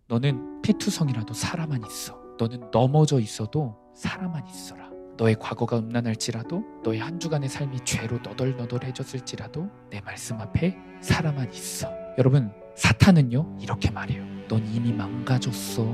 너는 피투성이라도 살아만 있어. 너는 넘어져 있어도 살아만 있어라. 너의 과거가 음란할지라도, 너의 한 주간의 삶이 죄로 너덜너덜해졌을지라도 내 말씀 앞에 살아만 있어. 여러분, 사탄은요 이렇게 말해요. 넌 이미 망가졌어.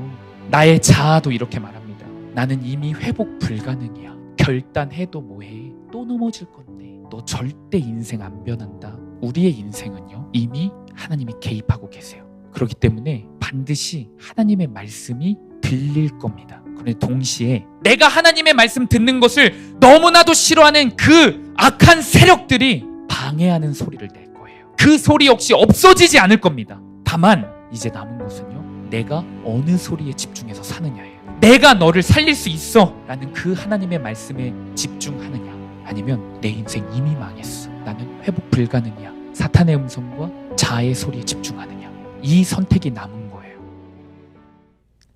나의 자아도 이렇게 말합니다. 나는 이미 회복 불가능이야. 결단해도 뭐해. 또 넘어질 건데. 너 절대 인생 안 변한다. 우리의 인생은요 이미 하나님이 개입하고 계세요. 그렇기 때문에 반드시 하나님의 말씀이 들릴 겁니다. 그런데 동시에 내가 하나님의 말씀 듣는 것을 너무나도 싫어하는 그 악한 세력들이 방해하는 소리를 낼 거예요. 그 소리 역시 없어지지 않을 겁니다. 다만 이제 남은 것은요 내가 어느 소리에 집중해서 사느냐예요. 내가 너를 살릴 수 있어 라는 그 하나님의 말씀에 집중하느냐, 아니면 내 인생 이미 망했어, 나는 회복 불가능이야, 사탄의 음성과 자아의 소리에 집중하느냐, 이 선택이 남은 거예요.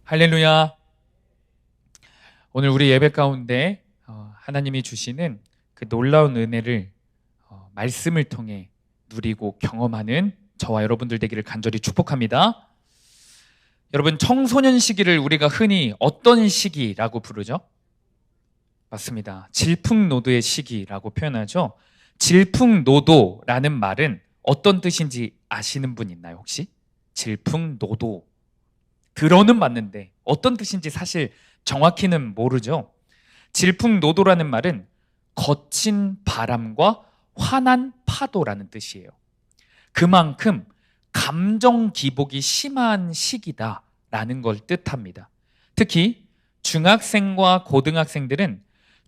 할렐루야. 오늘 우리 예배 가운데 하나님이 주시는 그 놀라운 은혜를 말씀을 통해 누리고 경험하는 저와 여러분들 되기를 간절히 축복합니다. 여러분, 청소년 시기를 우리가 흔히 어떤 시기라고 부르죠? 맞습니다. 질풍노도의 시기라고 표현하죠. 질풍노도라는 말은 어떤 뜻인지 아시는 분 있나요 혹시? 질풍노도, 들어는 봤는데 어떤 뜻인지 사실 정확히는 모르죠. 질풍노도라는 말은 거친 바람과 환한 파도라는 뜻이에요. 그만큼 감정 기복이 심한 시기다라는 걸 뜻합니다. 특히 중학생과 고등학생들은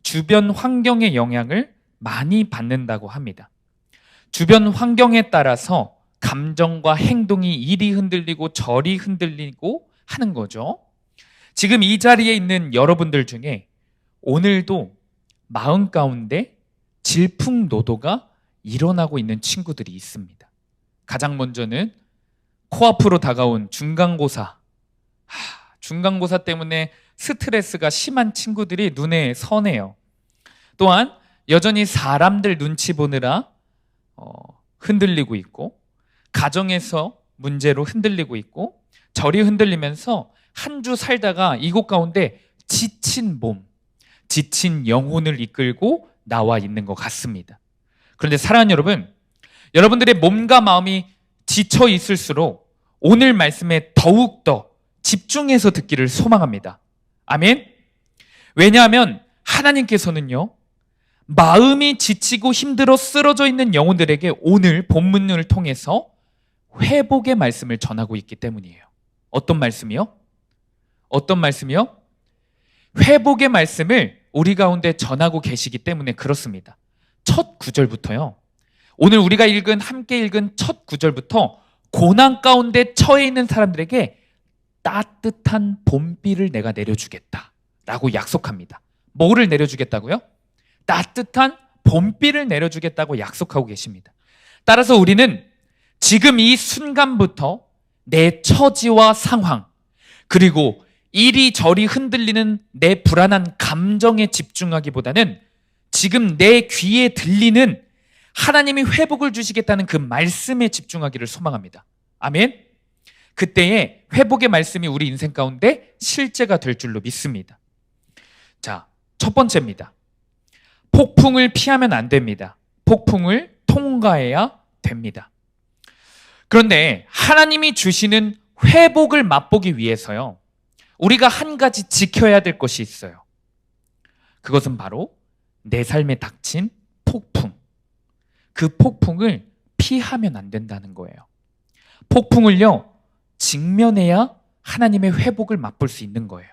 주변 환경의 영향을 많이 받는다고 합니다. 주변 환경에 따라서 감정과 행동이 이리 흔들리고 저리 흔들리고 하는 거죠. 지금 이 자리에 있는 여러분들 중에 오늘도 마음 가운데 질풍노도가 일어나고 있는 친구들이 있습니다. 가장 먼저는 코앞으로 다가온 중간고사. 중간고사 때문에 스트레스가 심한 친구들이 눈에 선해요. 또한 여전히 사람들 눈치 보느라 흔들리고 있고, 가정에서 문제로 흔들리고 있고, 저리 흔들리면서 한 주 살다가 이곳 가운데 지친 몸, 지친 영혼을 이끌고 나와 있는 것 같습니다. 그런데 사랑하는 여러분, 여러분들의 몸과 마음이 지쳐 있을수록 오늘 말씀에 더욱더 집중해서 듣기를 소망합니다. 아멘. 왜냐하면 하나님께서는요 마음이 지치고 힘들어 쓰러져 있는 영혼들에게 오늘 본문을 통해서 회복의 말씀을 전하고 있기 때문이에요. 어떤 말씀이요? 어떤 말씀이요? 회복의 말씀을 우리 가운데 전하고 계시기 때문에 그렇습니다. 첫 구절부터요, 오늘 우리가 함께 읽은 첫 구절부터 고난 가운데 처해 있는 사람들에게 따뜻한 봄비를 내가 내려주겠다 라고 약속합니다. 뭐를 내려주겠다고요? 따뜻한 봄비를 내려주겠다고 약속하고 계십니다. 따라서 우리는 지금 이 순간부터 내 처지와 상황, 그리고 이리저리 흔들리는 내 불안한 감정에 집중하기보다는 지금 내 귀에 들리는 하나님이 회복을 주시겠다는 그 말씀에 집중하기를 소망합니다. 아멘. 그때에 회복의 말씀이 우리 인생 가운데 실제가 될 줄로 믿습니다. 자, 첫 번째입니다. 폭풍을 피하면 안 됩니다. 폭풍을 통과해야 됩니다. 그런데 하나님이 주시는 회복을 맛보기 위해서요, 우리가 한 가지 지켜야 될 것이 있어요. 그것은 바로 내 삶에 닥친 폭풍. 그 폭풍을 피하면 안 된다는 거예요. 폭풍을요 직면해야 하나님의 회복을 맛볼 수 있는 거예요.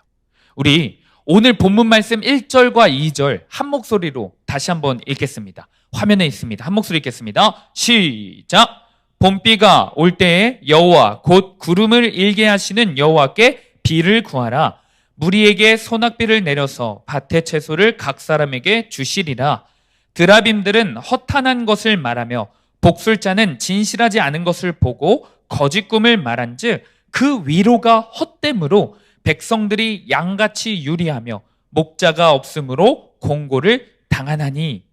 우리 오늘 본문 말씀 1절과 2절 한 목소리로 다시 한번 읽겠습니다. 화면에 있습니다. 한 목소리 읽겠습니다. 시작. 봄비가 올 때에 여호와 곧 구름을 일게 하시는 여호와께 비를 구하라. 무리에게 소낙비를 내려서 밭의 채소를 각 사람에게 주시리라. 드라빔들은 허탄한 것을 말하며 복술자는 진실하지 않은 것을 보고 거짓 꿈을 말한즉 그 위로가 헛됨으로 백성들이 양같이 유리하며 목자가 없으므로 공고를 당하나니.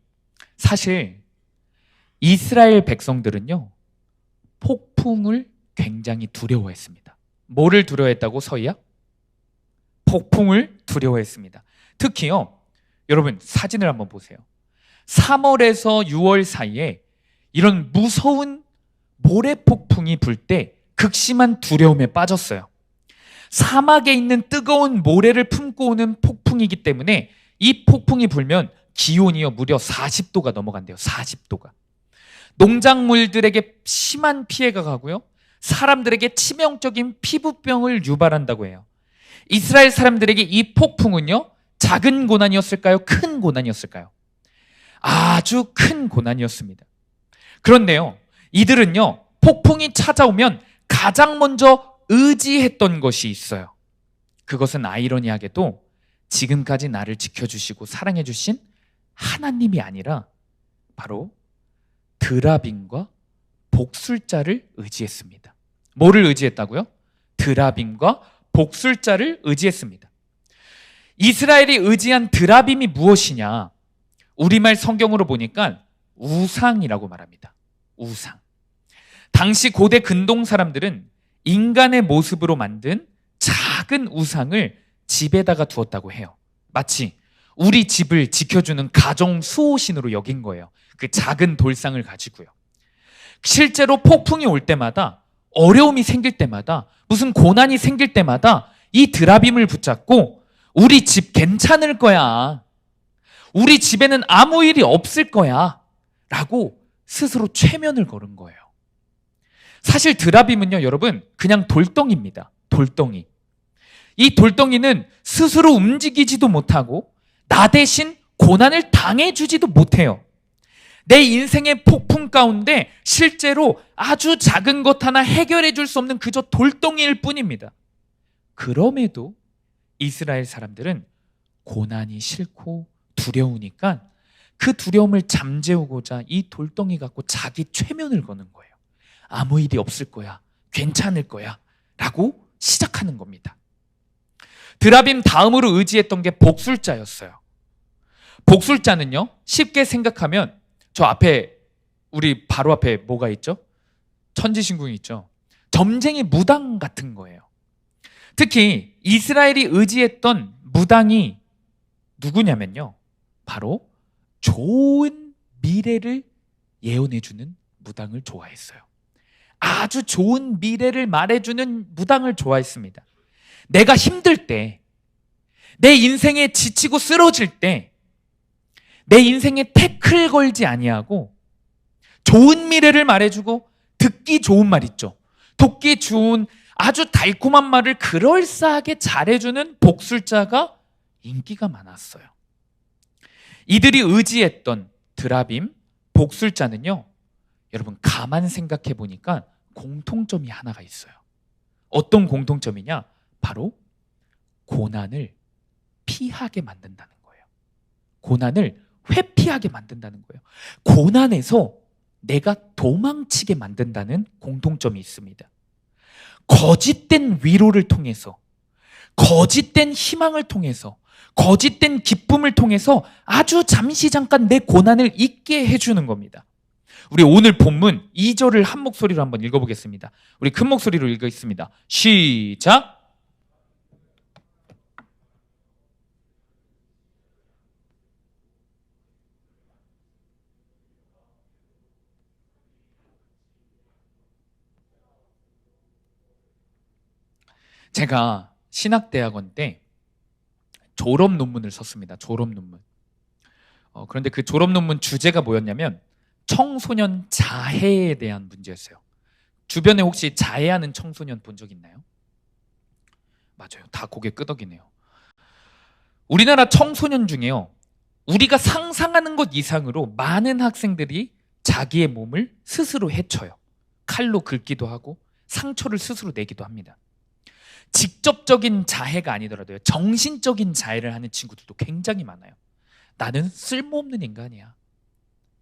사실 이스라엘 백성들은요 폭풍을 굉장히 두려워했습니다. 뭐를 두려워했다고 서희야? 폭풍을 두려워했습니다. 특히요, 여러분 사진을 한번 보세요. 3월에서 6월 사이에 이런 무서운 모래폭풍이 불 때 극심한 두려움에 빠졌어요. 사막에 있는 뜨거운 모래를 품고 오는 폭풍이기 때문에 이 폭풍이 불면 기온이요 무려 40도가 넘어간대요. 40도가. 농작물들에게 심한 피해가 가고요, 사람들에게 치명적인 피부병을 유발한다고 해요. 이스라엘 사람들에게 이 폭풍은요, 작은 고난이었을까요? 큰 고난이었을까요? 아주 큰 고난이었습니다. 그런데요, 이들은요, 폭풍이 찾아오면 가장 먼저 의지했던 것이 있어요. 그것은 아이러니하게도 지금까지 나를 지켜주시고 사랑해주신 하나님이 아니라 바로 드라빔과 복술자를 의지했습니다. 뭐를 의지했다고요? 드라빔과 복술자를 의지했습니다. 이스라엘이 의지한 드라빔이 무엇이냐? 우리말 성경으로 보니까 우상이라고 말합니다. 우상. 당시 고대 근동 사람들은 인간의 모습으로 만든 작은 우상을 집에다가 두었다고 해요. 마치 우리 집을 지켜주는 가정 수호신으로 여긴 거예요. 그 작은 돌상을 가지고요. 실제로 폭풍이 올 때마다, 어려움이 생길 때마다, 무슨 고난이 생길 때마다 이 드라빔을 붙잡고 우리 집 괜찮을 거야, 우리 집에는 아무 일이 없을 거야 라고 스스로 최면을 걸은 거예요. 사실 드라빔은요, 여러분, 그냥 돌덩이입니다. 돌덩이. 이 돌덩이는 스스로 움직이지도 못하고 나 대신 고난을 당해주지도 못해요. 내 인생의 폭풍 가운데 실제로 아주 작은 것 하나 해결해 줄 수 없는 그저 돌덩이일 뿐입니다. 그럼에도 이스라엘 사람들은 고난이 싫고 두려우니까 그 두려움을 잠재우고자 이 돌덩이 갖고 자기 최면을 거는 거예요. 아무 일이 없을 거야, 괜찮을 거야 라고 시작하는 겁니다. 드라빔 다음으로 의지했던 게 복술자였어요. 복술자는요, 쉽게 생각하면 저 앞에, 우리 바로 앞에 뭐가 있죠? 천지신궁이 있죠. 점쟁이 무당 같은 거예요. 특히 이스라엘이 의지했던 무당이 누구냐면요, 바로 좋은 미래를 예언해주는 무당을 좋아했어요. 아주 좋은 미래를 말해주는 무당을 좋아했습니다. 내가 힘들 때, 내 인생에 지치고 쓰러질 때, 내 인생에 태클 걸지 아니하고 좋은 미래를 말해주고 듣기 좋은 말 있죠. 듣기 좋은 아주 달콤한 말을 그럴싸하게 잘해주는 복술자가 인기가 많았어요. 이들이 의지했던 드라빔, 복술자는요, 여러분 가만 생각해 보니까 공통점이 하나가 있어요. 어떤 공통점이냐? 바로 고난을 피하게 만든다는 거예요. 고난을 회피하게 만든다는 거예요. 고난에서 내가 도망치게 만든다는 공통점이 있습니다. 거짓된 위로를 통해서, 거짓된 희망을 통해서, 거짓된 기쁨을 통해서 아주 잠시 잠깐 내 고난을 잊게 해주는 겁니다. 우리 오늘 본문 2절을 한 목소리로 한번 읽어보겠습니다. 우리 큰 목소리로 읽겠습니다. 시작! 제가 신학대학원 때 졸업 논문을 썼습니다. 졸업 논문. 그런데 그 졸업 논문 주제가 뭐였냐면 청소년 자해에 대한 문제였어요. 주변에 혹시 자해하는 청소년 본 적 있나요? 맞아요. 다 고개 끄덕이네요. 우리나라 청소년 중에요, 우리가 상상하는 것 이상으로 많은 학생들이 자기의 몸을 스스로 해쳐요. 칼로 긁기도 하고 상처를 스스로 내기도 합니다. 직접적인 자해가 아니더라도요, 정신적인 자해를 하는 친구들도 굉장히 많아요. 나는 쓸모없는 인간이야.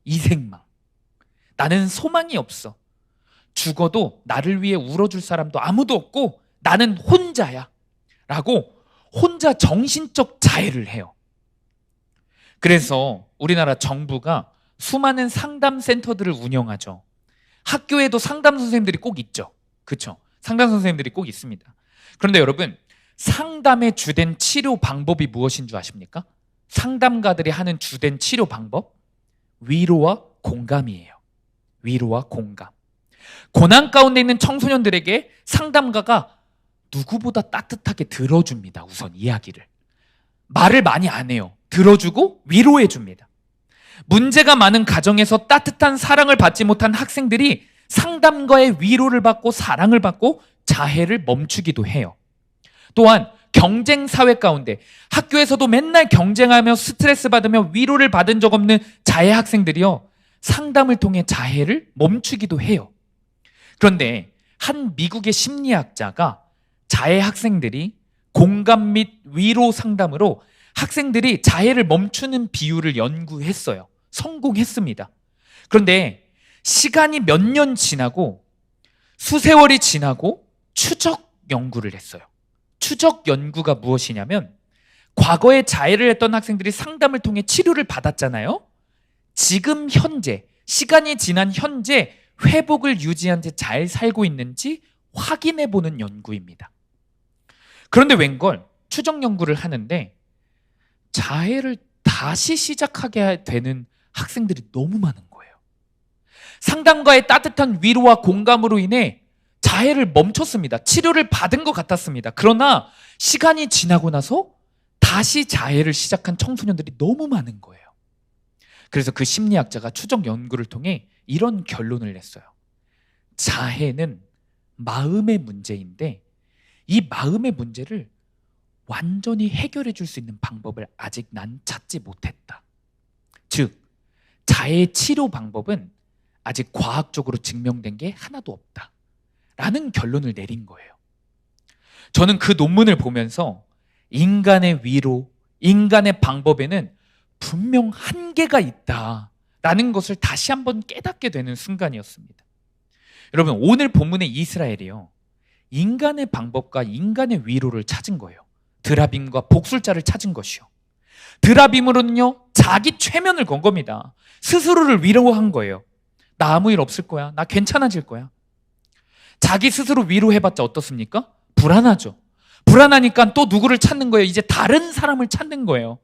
이생망. 나는 소망이 없어. 죽어도 나를 위해 울어줄 사람도 아무도 없고 나는 혼자야. 라고 혼자 정신적 자해를 해요. 그래서 우리나라 정부가 수많은 상담센터들을 운영하죠. 학교에도 상담 선생님들이 꼭 있죠. 그렇죠? 상담 선생님들이 꼭 있습니다. 그런데 여러분, 상담의 주된 치료 방법이 무엇인 줄 아십니까? 상담가들이 하는 주된 치료 방법? 위로와 공감이에요. 위로와 공감. 고난 가운데 있는 청소년들에게 상담가가 누구보다 따뜻하게 들어줍니다. 우선 이야기를. 말을 많이 안 해요. 들어주고 위로해 줍니다. 문제가 많은 가정에서 따뜻한 사랑을 받지 못한 학생들이 상담가의 위로를 받고 사랑을 받고 자해를 멈추기도 해요. 또한 경쟁 사회 가운데 학교에서도 맨날 경쟁하며 스트레스 받으며 위로를 받은 적 없는 자해 학생들이요, 상담을 통해 자해를 멈추기도 해요. 그런데 한 미국의 심리학자가 자해 학생들이 공감 및 위로 상담으로 학생들이 자해를 멈추는 비율을 연구했어요. 성공했습니다. 그런데 시간이 몇 년 지나고 수세월이 지나고 추적 연구를 했어요. 추적 연구가 무엇이냐면, 과거에 자해를 했던 학생들이 상담을 통해 치료를 받았잖아요. 지금 현재, 시간이 지난 현재 회복을 유지한 채 잘 살고 있는지 확인해보는 연구입니다. 그런데 웬걸 추적 연구를 하는데 자해를 다시 시작하게 되는 학생들이 너무 많은 거예요. 상담가의 따뜻한 위로와 공감으로 인해 자해를 멈췄습니다. 치료를 받은 것 같았습니다. 그러나 시간이 지나고 나서 다시 자해를 시작한 청소년들이 너무 많은 거예요. 그래서 그 심리학자가 추적 연구를 통해 이런 결론을 냈어요. 자해는 마음의 문제인데 이 마음의 문제를 완전히 해결해 줄 수 있는 방법을 아직 난 찾지 못했다. 즉, 자해 치료 방법은 아직 과학적으로 증명된 게 하나도 없다 라는 결론을 내린 거예요. 저는 그 논문을 보면서 인간의 위로, 인간의 방법에는 분명 한계가 있다라는 것을 다시 한번 깨닫게 되는 순간이었습니다. 여러분, 오늘 본문의 이스라엘이요, 인간의 방법과 인간의 위로를 찾은 거예요. 드라빔과 복술자를 찾은 것이요. 드라빔으로는요, 자기 최면을 건 겁니다. 스스로를 위로한 거예요. 나 아무 일 없을 거야. 나 괜찮아질 거야. 자기 스스로 위로해봤자 어떻습니까? 불안하죠. 불안하니까 또 누구를 찾는 거예요? 이제 다른 사람을 찾는 거예요.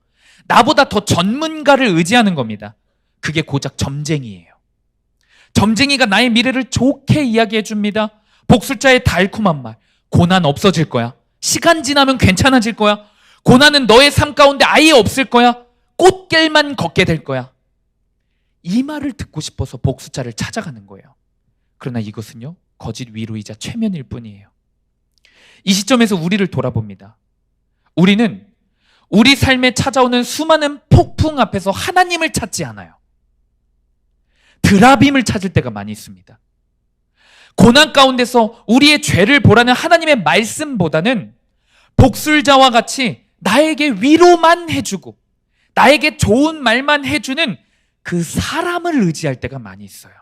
나보다 더 전문가를 의지하는 겁니다. 그게 고작 점쟁이에요. 점쟁이가 나의 미래를 좋게 이야기해 줍니다. 복술자의 달콤한 말, 고난 없어질 거야. 시간 지나면 괜찮아질 거야. 고난은 너의 삶 가운데 아예 없을 거야. 꽃길만 걷게 될 거야. 이 말을 듣고 싶어서 복술자를 찾아가는 거예요. 그러나 이것은요, 거짓 위로이자 최면일 뿐이에요. 이 시점에서 우리를 돌아봅니다. 우리는 우리 삶에 찾아오는 수많은 폭풍 앞에서 하나님을 찾지 않아요. 드라빔을 찾을 때가 많이 있습니다. 고난 가운데서 우리의 죄를 보라는 하나님의 말씀보다는 복술자와 같이 나에게 위로만 해주고 나에게 좋은 말만 해주는 그 사람을 의지할 때가 많이 있어요.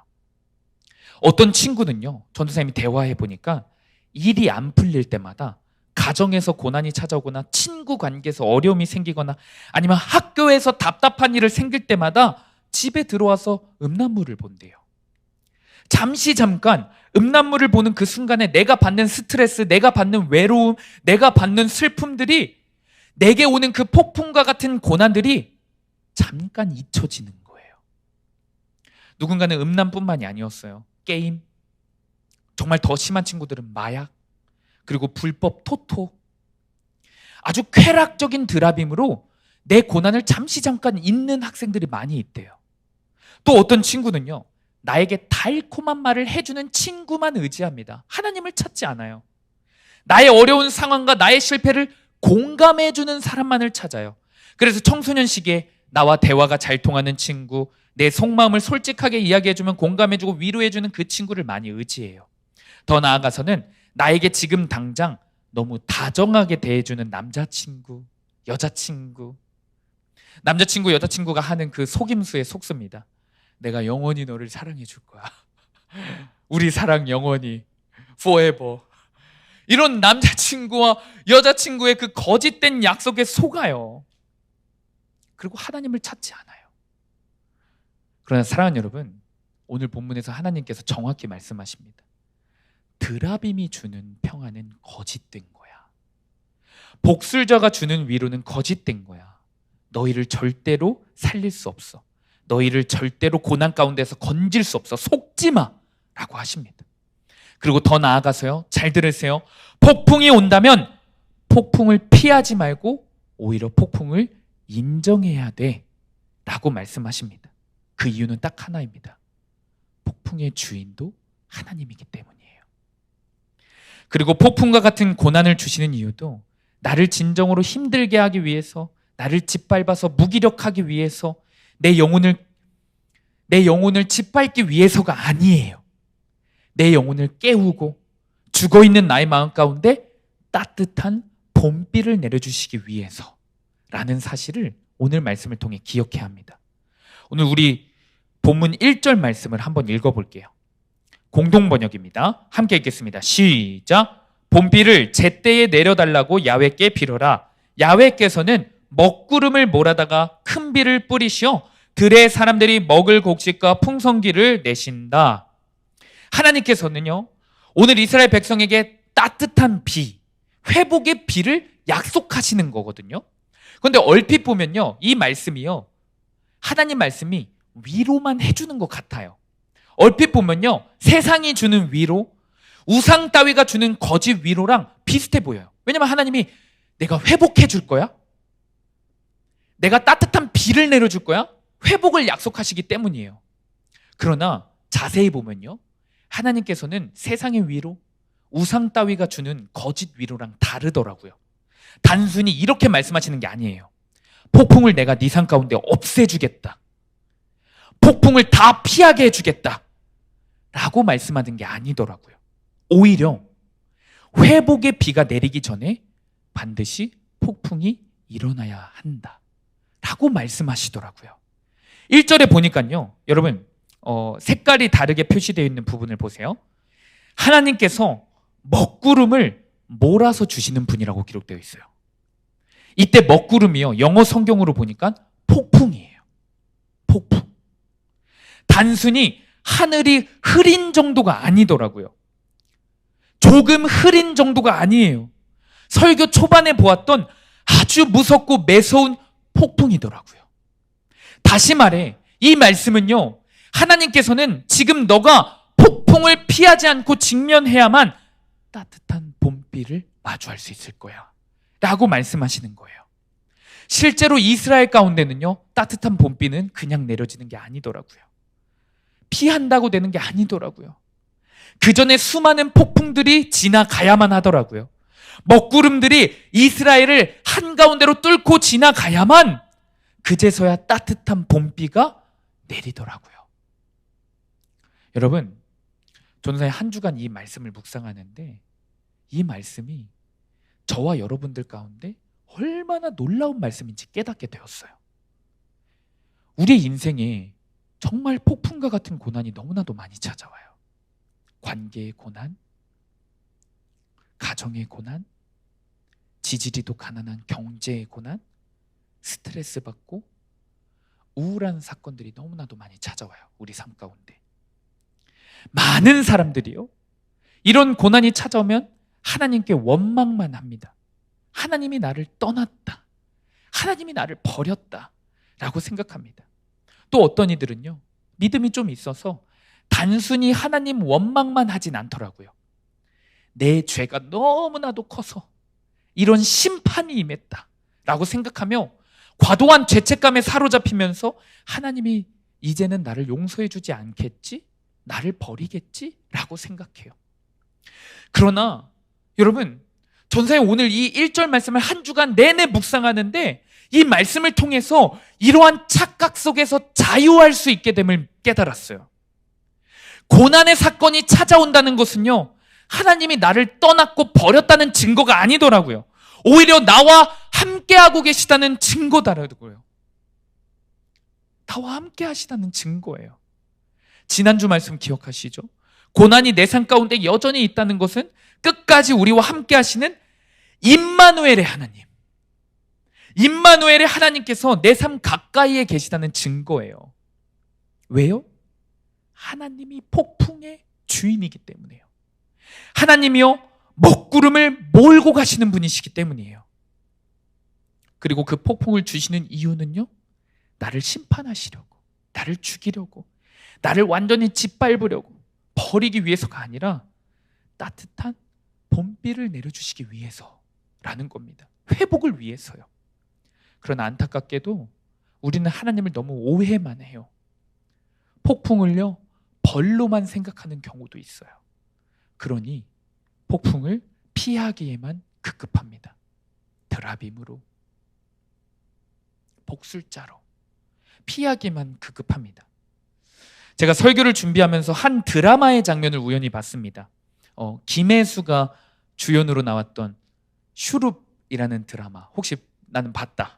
어떤 친구는요, 전도사님이 대화해 보니까 일이 안 풀릴 때마다, 가정에서 고난이 찾아오거나 친구 관계에서 어려움이 생기거나 아니면 학교에서 답답한 일을 생길 때마다 집에 들어와서 음란물을 본대요. 잠깐 음란물을 보는 그 순간에 내가 받는 스트레스, 내가 받는 외로움, 내가 받는 슬픔들이, 내게 오는 그 폭풍과 같은 고난들이 잠깐 잊혀지는 거예요. 누군가는 음란뿐만이 아니었어요. 게임, 정말 더 심한 친구들은 마약, 그리고 불법 토토, 아주 쾌락적인 드라빔으로 내 고난을 잠깐 잊는 학생들이 많이 있대요. 또 어떤 친구는요, 나에게 달콤한 말을 해주는 친구만 의지합니다. 하나님을 찾지 않아요. 나의 어려운 상황과 나의 실패를 공감해주는 사람만을 찾아요. 그래서 청소년 시기에 나와 대화가 잘 통하는 친구, 내 속마음을 솔직하게 이야기해주면 공감해주고 위로해주는 그 친구를 많이 의지해요. 더 나아가서는 나에게 지금 당장 너무 다정하게 대해주는 남자친구, 여자친구, 여자친구가 하는 그 속임수에 속습니다. 내가 영원히 너를 사랑해 줄 거야. 우리 사랑 영원히, forever. 이런 남자친구와 여자친구의 그 거짓된 약속에 속아요. 그리고 하나님을 찾지 않아요. 그러나 사랑하는 여러분, 오늘 본문에서 하나님께서 정확히 말씀하십니다. 드라빔이 주는 평안은 거짓된 거야. 복술자가 주는 위로는 거짓된 거야. 너희를 절대로 살릴 수 없어. 너희를 절대로 고난 가운데서 건질 수 없어. 속지 마 라고 하십니다. 그리고 더 나아가서요, 잘 들으세요. 폭풍이 온다면 폭풍을 피하지 말고 오히려 폭풍을 인정해야 돼 라고 말씀하십니다. 그 이유는 딱 하나입니다. 폭풍의 주인도 하나님이기 때문이에요. 그리고 폭풍과 같은 고난을 주시는 이유도 나를 진정으로 힘들게 하기 위해서, 나를 짓밟아서 무기력하기 위해서, 내 영혼을 짓밟기 위해서가 아니에요. 내 영혼을 깨우고 죽어있는 나의 마음 가운데 따뜻한 봄비를 내려주시기 위해서라는 사실을 오늘 말씀을 통해 기억해야 합니다. 오늘 우리 본문 1절 말씀을 한번 읽어볼게요. 공동번역입니다. 함께 읽겠습니다. 시작. 봄비를 제때에 내려달라고 야훼께 빌어라. 야훼께서는 먹구름을 몰아다가 큰 비를 뿌리시어 들의 사람들이 먹을 곡식과 풍성기를 내신다. 하나님께서는요, 오늘 이스라엘 백성에게 따뜻한 비, 회복의 비를 약속하시는 거거든요. 그런데 얼핏 보면요, 이 말씀이요, 하나님 말씀이 위로만 해주는 것 같아요. 얼핏 보면요, 세상이 주는 위로, 우상 따위가 주는 거짓 위로랑 비슷해 보여요. 왜냐면 하나님이 내가 회복해 줄 거야? 내가 따뜻한 비를 내려줄 거야? 회복을 약속하시기 때문이에요. 그러나 자세히 보면요, 하나님께서는 세상의 위로, 우상 따위가 주는 거짓 위로랑 다르더라고요. 단순히 이렇게 말씀하시는 게 아니에요. 폭풍을 내가 네 삶 가운데 없애주겠다. 폭풍을 다 피하게 해주겠다. 라고 말씀하는 게 아니더라고요. 오히려 회복의 비가 내리기 전에 반드시 폭풍이 일어나야 한다. 라고 말씀하시더라고요. 1절에 보니까요, 여러분, 색깔이 다르게 표시되어 있는 부분을 보세요. 하나님께서 먹구름을 몰아서 주시는 분이라고 기록되어 있어요. 이때 먹구름이요, 영어 성경으로 보니까 폭풍이에요. 폭풍. 단순히 하늘이 흐린 정도가 아니더라고요. 조금 흐린 정도가 아니에요. 설교 초반에 보았던 아주 무섭고 매서운 폭풍이더라고요. 다시 말해, 이 말씀은요, 하나님께서는 지금 너가 폭풍을 피하지 않고 직면해야만 따뜻한 봄비를 마주할 수 있을 거야 라고 말씀하시는 거예요. 실제로 이스라엘 가운데는요, 따뜻한 봄비는 그냥 내려지는 게 아니더라고요. 피한다고 되는 게 아니더라고요. 그 전에 수많은 폭풍들이 지나가야만 하더라고요. 먹구름들이 이스라엘을 한가운데로 뚫고 지나가야만 그제서야 따뜻한 봄비가 내리더라고요. 여러분, 전사의 한 주간 이 말씀을 묵상하는데 이 말씀이 저와 여러분들 가운데 얼마나 놀라운 말씀인지 깨닫게 되었어요. 우리의 인생에 정말 폭풍과 같은 고난이 너무나도 많이 찾아와요. 관계의 고난, 가정의 고난, 지지리도 가난한 경제의 고난, 스트레스 받고 우울한 사건들이 너무나도 많이 찾아와요. 우리 삶 가운데. 많은 사람들이요, 이런 고난이 찾아오면 하나님께 원망만 합니다. 하나님이 나를 떠났다. 하나님이 나를 버렸다. 라고 생각합니다. 또 어떤 이들은요, 믿음이 좀 있어서 단순히 하나님 원망만 하진 않더라고요. 내 죄가 너무나도 커서 이런 심판이 임했다 라고 생각하며 과도한 죄책감에 사로잡히면서 하나님이 이제는 나를 용서해 주지 않겠지? 나를 버리겠지? 라고 생각해요. 그러나 여러분, 전사의 오늘 이 1절 말씀을 한 주간 내내 묵상하는데 이 말씀을 통해서 이러한 착각 속에서 자유할 수 있게 됨을 깨달았어요. 고난의 사건이 찾아온다는 것은요, 하나님이 나를 떠났고 버렸다는 증거가 아니더라고요. 오히려 나와 함께하고 계시다는 증거더라고요. 나와 함께 하시다는 증거예요. 지난주 말씀 기억하시죠? 고난이 내 삶 가운데 여전히 있다는 것은 끝까지 우리와 함께 하시는 임마누엘의 하나님, 임마누엘의 하나님께서 내 삶 가까이에 계시다는 증거예요. 왜요? 하나님이 폭풍의 주인이기 때문이에요. 하나님이요, 먹구름을 몰고 가시는 분이시기 때문이에요. 그리고 그 폭풍을 주시는 이유는요, 나를 심판하시려고, 나를 죽이려고, 나를 완전히 짓밟으려고, 버리기 위해서가 아니라 따뜻한 봄비를 내려주시기 위해서라는 겁니다. 회복을 위해서요. 그러나 안타깝게도 우리는 하나님을 너무 오해만 해요. 폭풍을요, 벌로만 생각하는 경우도 있어요. 그러니 폭풍을 피하기에만 급급합니다. 드라빔으로, 복술자로 피하기만 급급합니다. 제가 설교를 준비하면서 한 드라마의 장면을 우연히 봤습니다. 김혜수가 주연으로 나왔던 슈룹이라는 드라마. 혹시 나는 봤다.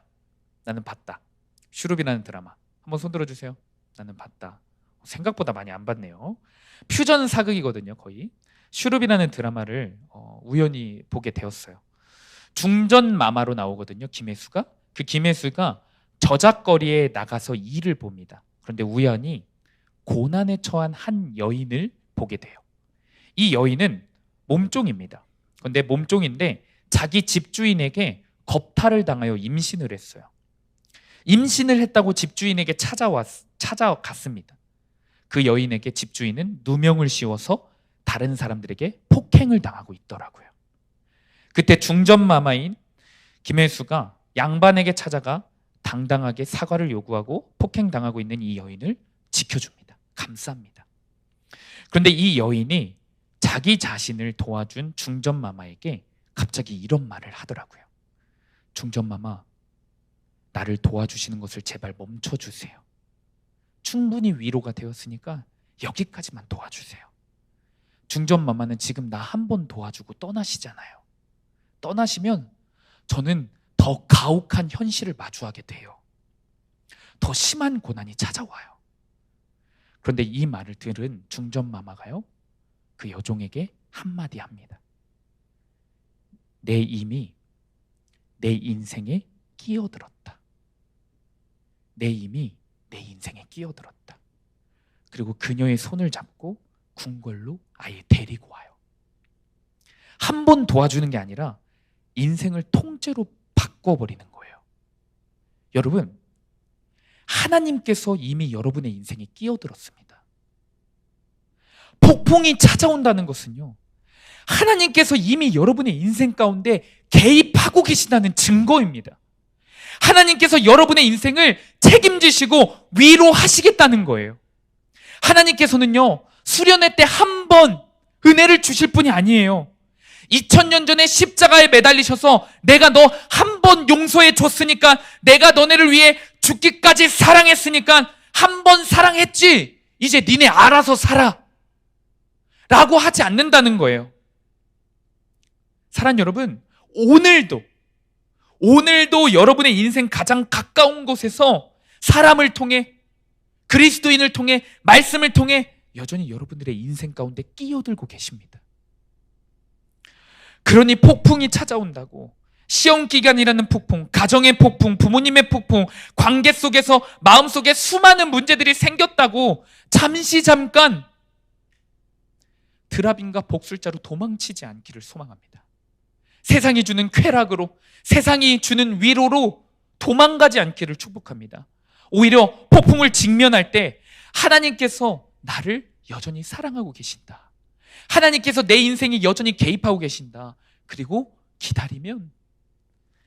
슈룹이라는 드라마. 한번 손 들어주세요. 나는 봤다. 생각보다 많이 안 봤네요. 퓨전 사극이거든요, 거의. 슈룹이라는 드라마를 우연히 보게 되었어요. 중전 마마로 나오거든요, 김혜수가. 그 김혜수가 저작거리에 나가서 일을 봅니다. 그런데 우연히 고난에 처한 한 여인을 보게 돼요. 이 여인은 몸종입니다. 그런데 몸종인데 자기 집주인에게 겁탈을 당하여 임신을 했어요. 임신을 했다고 집주인에게 찾아갔습니다. 그 여인에게 집주인은 누명을 씌워서 다른 사람들에게 폭행을 당하고 있더라고요. 그때 중전마마인 김혜수가 양반에게 찾아가 당당하게 사과를 요구하고 폭행당하고 있는 이 여인을 지켜줍니다. 감쌉니다. 그런데 이 여인이 자기 자신을 도와준 중전마마에게 갑자기 이런 말을 하더라고요. 중전마마, 나를 도와주시는 것을 제발 멈춰주세요. 충분히 위로가 되었으니까 여기까지만 도와주세요. 중전마마는 지금 나 한 번 도와주고 떠나시잖아요. 떠나시면 저는 더 가혹한 현실을 마주하게 돼요. 더 심한 고난이 찾아와요. 그런데 이 말을 들은 중전마마가요, 그 여종에게 한마디 합니다. 내 이미 내 인생에 끼어들었다. 내 이미 내 인생에 끼어들었다. 그리고 그녀의 손을 잡고 궁궐로 아예 데리고 와요. 한 번 도와주는 게 아니라 인생을 통째로 바꿔버리는 거예요. 여러분, 하나님께서 이미 여러분의 인생에 끼어들었습니다. 폭풍이 찾아온다는 것은요, 하나님께서 이미 여러분의 인생 가운데 개입하고 계시다는 증거입니다. 하나님께서 여러분의 인생을 책임지시고 위로하시겠다는 거예요. 하나님께서는요, 수련회 때 한 번 은혜를 주실 분이 아니에요. 2000년 전에 십자가에 매달리셔서 내가 너 한 번 용서해 줬으니까, 내가 너네를 위해 죽기까지 사랑했으니까 한 번 사랑했지, 이제 니네 알아서 살아 라고 하지 않는다는 거예요. 사랑 여러분, 오늘도 여러분의 인생 가장 가까운 곳에서 사람을 통해, 그리스도인을 통해, 말씀을 통해 여전히 여러분들의 인생 가운데 끼어들고 계십니다. 그러니 폭풍이 찾아온다고, 시험 기간이라는 폭풍, 가정의 폭풍, 부모님의 폭풍, 관계 속에서 마음속에 수많은 문제들이 생겼다고 잠깐 드라빔과 복술자로 도망치지 않기를 소망합니다. 세상이 주는 쾌락으로, 세상이 주는 위로로 도망가지 않기를 축복합니다. 오히려 폭풍을 직면할 때 하나님께서 나를 여전히 사랑하고 계신다. 하나님께서 내 인생에 여전히 개입하고 계신다. 그리고 기다리면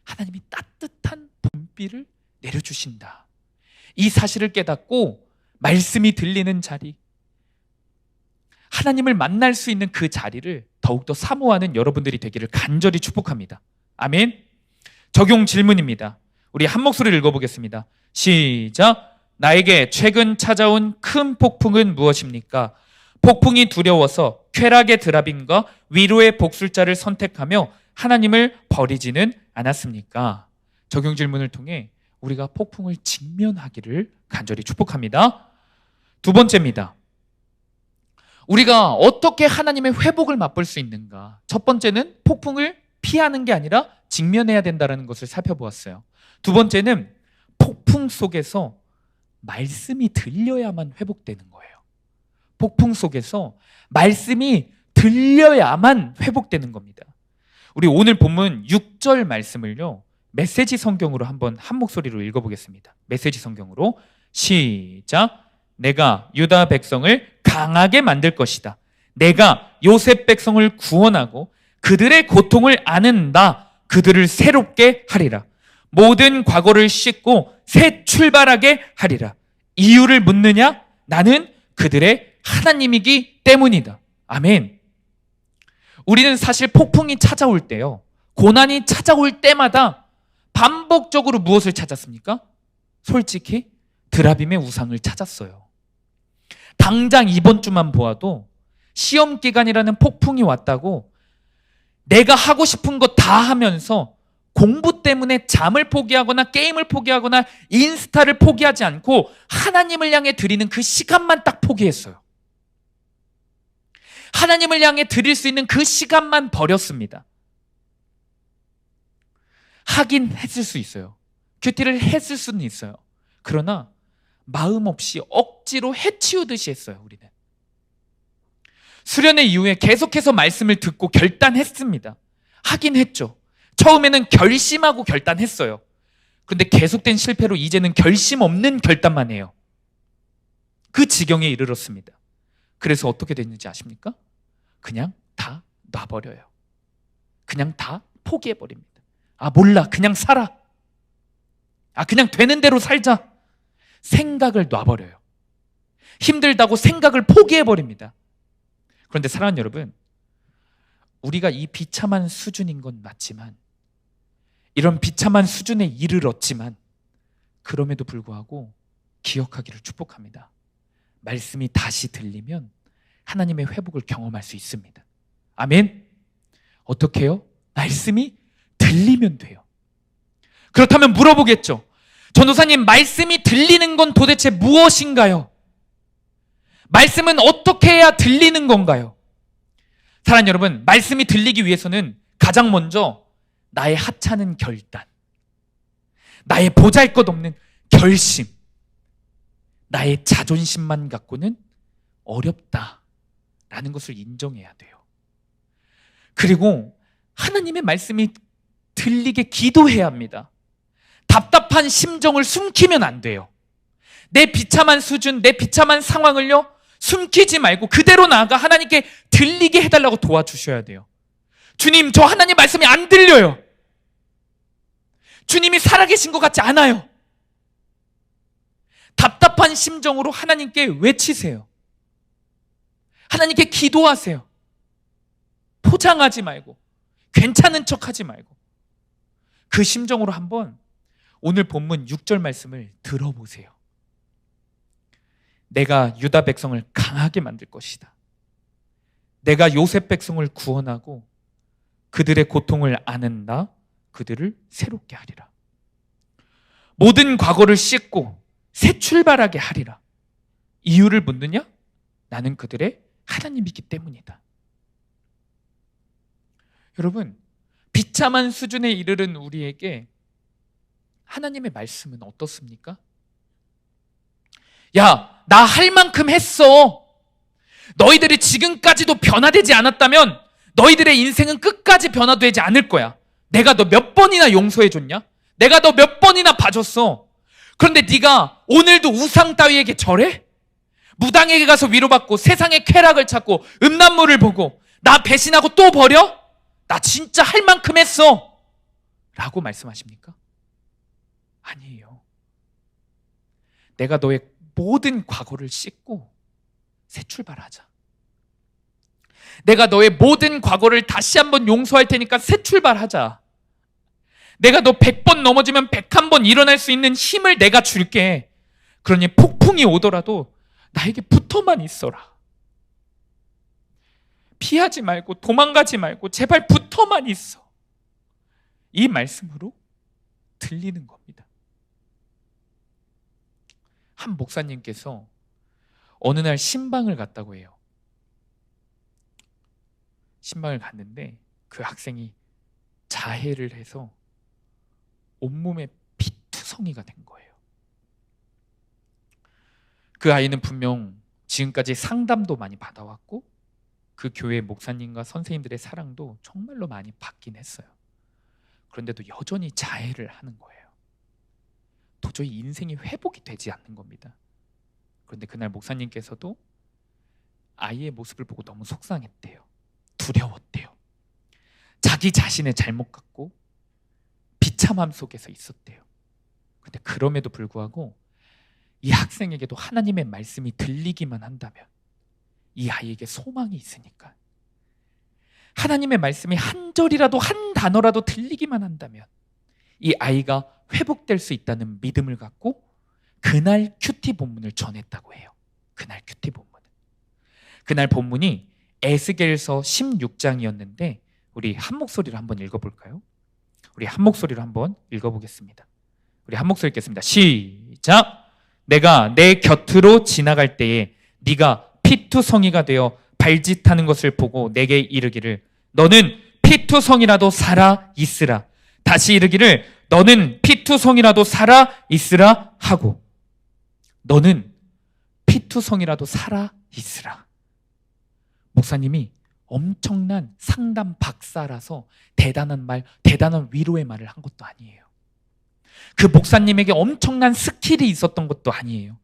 하나님이 따뜻한 봄비를 내려주신다. 이 사실을 깨닫고 말씀이 들리는 자리, 하나님을 만날 수 있는 그 자리를 더욱더 사모하는 여러분들이 되기를 간절히 축복합니다. 아멘. 적용 질문입니다. 우리 한 목소리를 읽어보겠습니다. 시작. 나에게 최근 찾아온 큰 폭풍은 무엇입니까? 폭풍이 두려워서 쾌락의 드라빔과 위로의 복술자를 선택하며 하나님을 버리지는 않았습니까? 적용 질문을 통해 우리가 폭풍을 직면하기를 간절히 축복합니다. 두 번째입니다. 우리가 어떻게 하나님의 회복을 맛볼 수 있는가? 첫 번째는 폭풍을 피하는 게 아니라 직면해야 된다는 것을 살펴보았어요. 두 번째는 폭풍 속에서 말씀이 들려야만 회복되는 거예요. 폭풍 속에서 말씀이 들려야만 회복되는 겁니다. 우리 오늘 본문 6절 말씀을요, 메시지 성경으로 한번 한 목소리로 읽어보겠습니다. 메시지 성경으로 시작. 내가 유다 백성을 강하게 만들 것이다. 내가 요셉 백성을 구원하고 그들의 고통을 아는 나 그들을 새롭게 하리라. 모든 과거를 씻고 새 출발하게 하리라. 이유를 묻느냐? 나는 그들의 하나님이기 때문이다. 아멘. 우리는 사실 폭풍이 찾아올 때요, 고난이 찾아올 때마다 반복적으로 무엇을 찾았습니까? 솔직히 드라빔의 우상을 찾았어요. 당장 이번 주만 보아도 시험 기간이라는 폭풍이 왔다고 내가 하고 싶은 거 다 하면서 공부 때문에 잠을 포기하거나 게임을 포기하거나 인스타를 포기하지 않고 하나님을 향해 드리는 그 시간만 딱 포기했어요. 하나님을 향해 드릴 수 있는 그 시간만 버렸습니다. 하긴 했을 수 있어요. 큐티를 했을 수는 있어요. 그러나 마음 없이 억지로 해치우듯이 했어요. 우리는 수련회 이후에 계속해서 말씀을 듣고 결단했습니다. 하긴 했죠. 처음에는 결심하고 결단했어요. 그런데 계속된 실패로 이제는 결심 없는 결단만 해요. 그 지경에 이르렀습니다. 그래서 어떻게 됐는지 아십니까? 그냥 다 놔버려요. 그냥 다 포기해버립니다. 아, 몰라. 그냥 살아. 아, 그냥 되는 대로 살자. 생각을 놔버려요. 힘들다고 생각을 포기해버립니다. 그런데 사랑하는 여러분, 우리가 이 비참한 수준인 건 맞지만, 이런 비참한 수준에 이르렀지만, 그럼에도 불구하고 기억하기를 축복합니다. 말씀이 다시 들리면 하나님의 회복을 경험할 수 있습니다. 아멘. 어떻게 해요? 말씀이 들리면 돼요. 그렇다면 물어보겠죠. 전도사님, 말씀이 들리는 건 도대체 무엇인가요? 말씀은 어떻게 해야 들리는 건가요? 사랑하는 여러분, 말씀이 들리기 위해서는 가장 먼저 나의 하찮은 결단, 나의 보잘것없는 결심, 나의 자존심만 갖고는 어렵다라는 것을 인정해야 돼요. 그리고 하나님의 말씀이 들리게 기도해야 합니다. 답답한 심정을 숨기면 안 돼요. 내 비참한 수준, 내 비참한 상황을요, 숨기지 말고 그대로 나아가 하나님께 들리게 해달라고 도와주셔야 돼요. 주님, 저 하나님 말씀이 안 들려요. 주님이 살아계신 것 같지 않아요. 답답한 심정으로 하나님께 외치세요. 하나님께 기도하세요. 포장하지 말고, 괜찮은 척하지 말고, 그 심정으로 한번 오늘 본문 6절 말씀을 들어보세요. 내가 유다 백성을 강하게 만들 것이다. 내가 요셉 백성을 구원하고 그들의 고통을 아는 나 그들을 새롭게 하리라. 모든 과거를 씻고 새 출발하게 하리라. 이유를 묻느냐? 나는 그들의 하나님이기 때문이다. 여러분, 비참한 수준에 이르른 우리에게 하나님의 말씀은 어떻습니까? 야, 나 할 만큼 했어. 너희들이 지금까지도 변화되지 않았다면 너희들의 인생은 끝까지 변화되지 않을 거야. 내가 너 몇 번이나 용서해줬냐? 내가 너 몇 번이나 봐줬어. 그런데 네가 오늘도 우상 따위에게 절해? 무당에게 가서 위로받고 세상의 쾌락을 찾고 음란물을 보고 나 배신하고 또 버려? 나 진짜 할 만큼 했어 라고 말씀하십니까? 아니에요. 내가 너의 모든 과거를 씻고 새 출발하자. 내가 너의 모든 과거를 다시 한번 용서할 테니까 새 출발하자. 내가 너 100번 넘어지면 101번 일어날 수 있는 힘을 내가 줄게. 그러니 폭풍이 오더라도 나에게 붙어만 있어라. 피하지 말고 도망가지 말고 제발 붙어만 있어. 이 말씀으로 들리는 겁니다. 한 목사님께서 어느 날 신방을 갔다고 해요. 신방을 갔는데 그 학생이 자해를 해서 온몸에 피투성이가 된 거예요. 그 아이는 분명 지금까지 상담도 많이 받아왔고 그 교회 목사님과 선생님들의 사랑도 정말로 많이 받긴 했어요. 그런데도 여전히 자해를 하는 거예요. 도저히 인생이 회복이 되지 않는 겁니다. 그런데 그날 목사님께서도 아이의 모습을 보고 너무 속상했대요. 두려웠대요. 자기 자신의 잘못 같고 비참함 속에서 있었대요. 근데 그럼에도 불구하고 이 학생에게도 하나님의 말씀이 들리기만 한다면, 이 아이에게 소망이 있으니까, 하나님의 말씀이 한 절이라도 한 단어라도 들리기만 한다면 이 아이가 회복될 수 있다는 믿음을 갖고 그날 큐티 본문을 전했다고 해요. 그날 큐티 본문을. 그날 본문이 에스겔서 16장이었는데 우리 한 목소리로 한번 읽어볼까요? 우리 한 목소리로 한번 읽어보겠습니다. 우리 한 목소리 읽겠습니다. 시작! 내가 내 곁으로 지나갈 때에 네가 피투성이가 되어 발짓하는 것을 보고 내게 이르기를 너는 피투성이라도 살아 있으라. 다시 이르기를 너는 피투성이라도 살아 있으라 하고, 너는 피투성이라도 살아 있으라. 목사님이 엄청난 상담 박사라서 대단한 말, 대단한 위로의 말을 한 것도 아니에요. 그 목사님에게 엄청난 스킬이 있었던 것도 아니에요.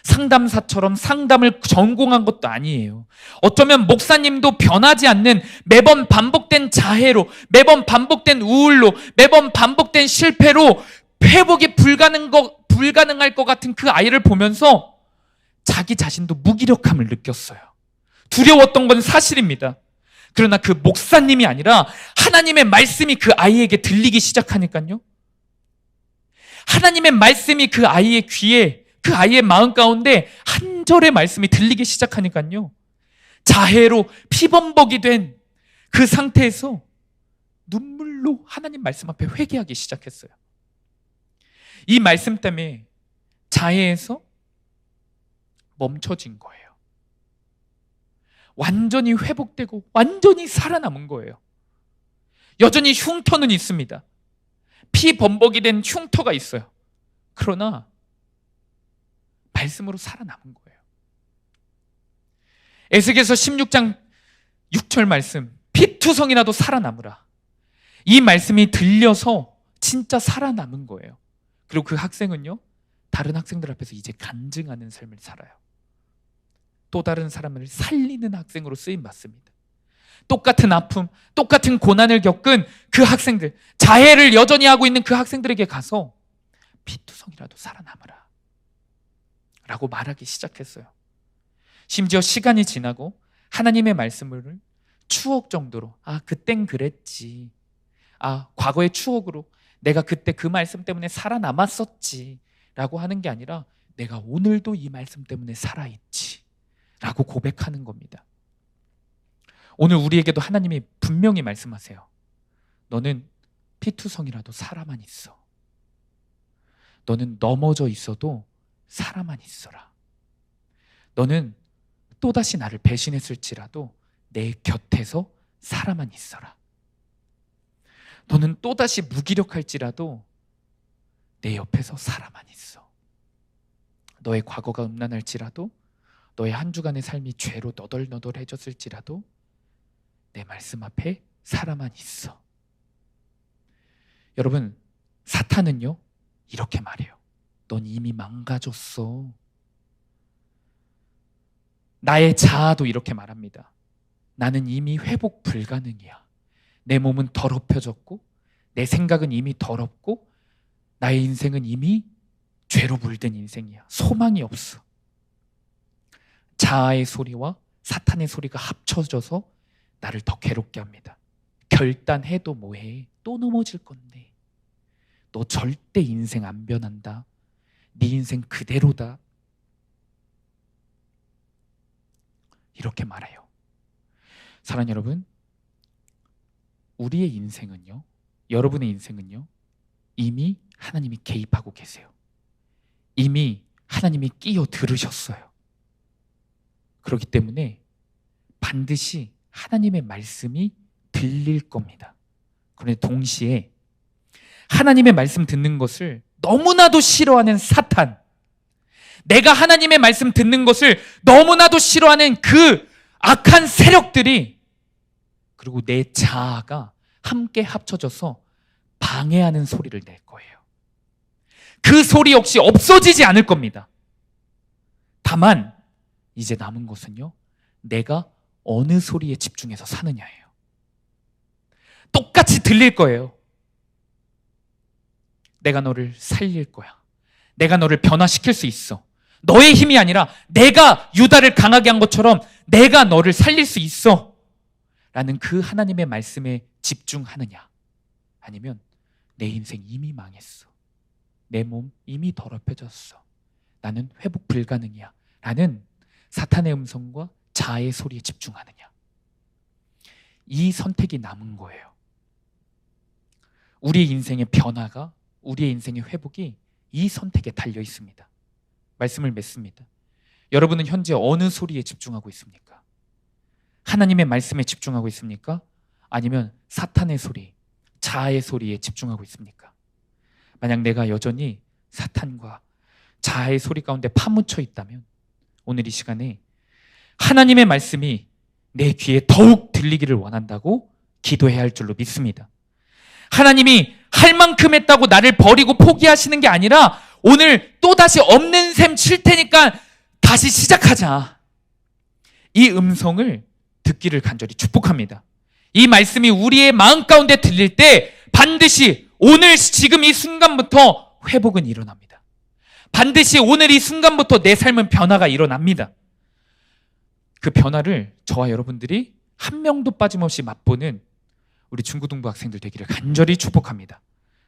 상담사처럼 상담을 전공한 것도 아니에요. 어쩌면 목사님도 변하지 않는 매번 반복된 자해로, 매번 반복된 우울로, 매번 반복된 실패로 회복이 불가능할 것 같은 그 아이를 보면서 자기 자신도 무기력함을 느꼈어요. 두려웠던 건 사실입니다. 그러나 그 목사님이 아니라 하나님의 말씀이 그 아이에게 들리기 시작하니까요. 하나님의 말씀이 그 아이의 귀에, 그 아이의 마음 가운데 한 절의 말씀이 들리기 시작하니까요. 자해로 피범벅이 된 그 상태에서 눈물로 하나님 말씀 앞에 회개하기 시작했어요. 이 말씀 때문에 자해에서 멈춰진 거예요. 완전히 회복되고 완전히 살아남은 거예요. 여전히 흉터는 있습니다. 피범벅이 된 흉터가 있어요. 그러나 말씀으로 살아남은 거예요. 에스겔서 16장 6절 말씀, 피투성이라도 살아남으라. 이 말씀이 들려서 진짜 살아남은 거예요. 그리고 그 학생은요, 다른 학생들 앞에서 이제 간증하는 삶을 살아요. 또 다른 사람을 살리는 학생으로 쓰임받습니다. 똑같은 아픔, 똑같은 고난을 겪은 그 학생들, 자해를 여전히 하고 있는 그 학생들에게 가서 피투성이라도 살아남으라 라고 말하기 시작했어요. 심지어 시간이 지나고 하나님의 말씀을 추억 정도로, 그땐 그랬지, 과거의 추억으로 내가 그때 그 말씀 때문에 살아남았었지 라고 하는 게 아니라 내가 오늘도 이 말씀 때문에 살아있지 라고 고백하는 겁니다. 오늘 우리에게도 하나님이 분명히 말씀하세요. 너는 피투성이라도 살아만 있어. 너는 넘어져 있어도 살아만 있어라. 너는 또다시 나를 배신했을지라도 내 곁에서 살아만 있어라. 너는 또다시 무기력할지라도 내 옆에서 살아만 있어. 너의 과거가 음란할지라도, 너의 한 주간의 삶이 죄로 너덜너덜해졌을지라도 내 말씀 앞에 살아만 있어. 여러분, 사탄은요 이렇게 말해요. 넌 이미 망가졌어. 나의 자아도 이렇게 말합니다. 나는 이미 회복 불가능이야. 내 몸은 더럽혀졌고 내 생각은 이미 더럽고 나의 인생은 이미 죄로 물든 인생이야. 소망이 없어. 자아의 소리와 사탄의 소리가 합쳐져서 나를 더 괴롭게 합니다. 결단해도 뭐해? 또 넘어질 건데. 너 절대 인생 안 변한다. 네 인생 그대로다. 이렇게 말해요. 사랑하는 여러분, 우리의 인생은요, 여러분의 인생은요, 이미 하나님이 개입하고 계세요. 이미 하나님이 끼어들으셨어요. 그렇기 때문에 반드시 하나님의 말씀이 들릴 겁니다. 그런데 동시에 하나님의 말씀 듣는 것을 너무나도 싫어하는 사탄, 내가 하나님의 말씀 듣는 것을 너무나도 싫어하는 그 악한 세력들이, 그리고 내 자아가 함께 합쳐져서 방해하는 소리를 낼 거예요. 그 소리 역시 없어지지 않을 겁니다. 다만 이제 남은 것은요, 내가 어느 소리에 집중해서 사느냐예요. 똑같이 들릴 거예요. 내가 너를 살릴 거야. 내가 너를 변화시킬 수 있어. 너의 힘이 아니라 내가 유다를 강하게 한 것처럼 내가 너를 살릴 수 있어. 라는 그 하나님의 말씀에 집중하느냐, 아니면 내 인생 이미 망했어. 내 몸 이미 더럽혀졌어. 나는 회복 불가능이야. 라는 사탄의 음성과 자아의 소리에 집중하느냐. 이 선택이 남은 거예요. 우리의 인생의 변화가, 우리의 인생의 회복이 이 선택에 달려 있습니다. 말씀을 맺습니다. 여러분은 현재 어느 소리에 집중하고 있습니까? 하나님의 말씀에 집중하고 있습니까? 아니면 사탄의 소리, 자아의 소리에 집중하고 있습니까? 만약 내가 여전히 사탄과 자아의 소리 가운데 파묻혀 있다면 오늘 이 시간에 하나님의 말씀이 내 귀에 더욱 들리기를 원한다고 기도해야 할 줄로 믿습니다. 하나님이 할 만큼 했다고 나를 버리고 포기하시는 게 아니라 오늘 또다시 없는 셈 칠 테니까 다시 시작하자. 이 음성을 듣기를 간절히 축복합니다. 이 말씀이 우리의 마음 가운데 들릴 때 반드시 오늘 지금 이 순간부터 회복은 일어납니다. 반드시 오늘 이 순간부터 내 삶은 변화가 일어납니다. 그 변화를 저와 여러분들이 한 명도 빠짐없이 맛보는 우리 중고등부 학생들 되기를 간절히 축복합니다.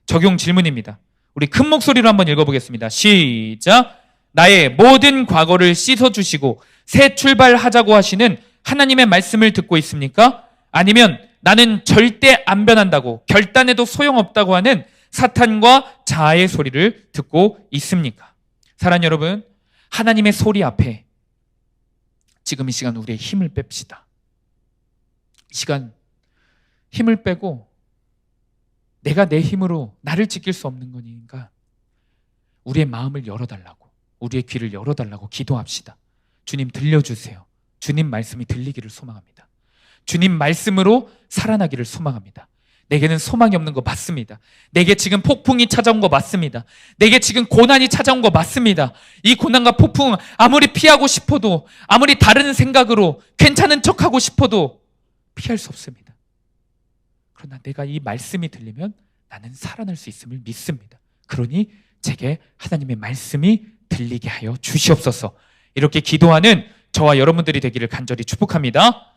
적용 질문입니다. 우리 큰 목소리로 한번 읽어보겠습니다. 시작! 나의 모든 과거를 씻어주시고 새 출발하자고 하시는 하나님의 말씀을 듣고 있습니까? 아니면 나는 절대 안 변한다고, 결단해도 소용없다고 하는 사탄과 자아의 소리를 듣고 있습니까? 사랑하는 여러분, 하나님의 소리 앞에 지금 이 시간 우리의 힘을 뺍시다. 이 시간 힘을 빼고 내가 내 힘으로 나를 지킬 수 없는 거니까 우리의 마음을 열어달라고, 우리의 귀를 열어달라고 기도합시다. 주님 들려주세요. 주님 말씀이 들리기를 소망합니다. 주님 말씀으로 살아나기를 소망합니다. 내게는 소망이 없는 거 맞습니다. 내게 지금 폭풍이 찾아온 거 맞습니다. 내게 지금 고난이 찾아온 거 맞습니다. 이 고난과 폭풍 아무리 피하고 싶어도, 아무리 다른 생각으로 괜찮은 척하고 싶어도 피할 수 없습니다. 그러나 내가 이 말씀이 들리면 나는 살아날 수 있음을 믿습니다. 그러니 제게 하나님의 말씀이 들리게 하여 주시옵소서. 이렇게 기도하는 저와 여러분들이 되기를 간절히 축복합니다.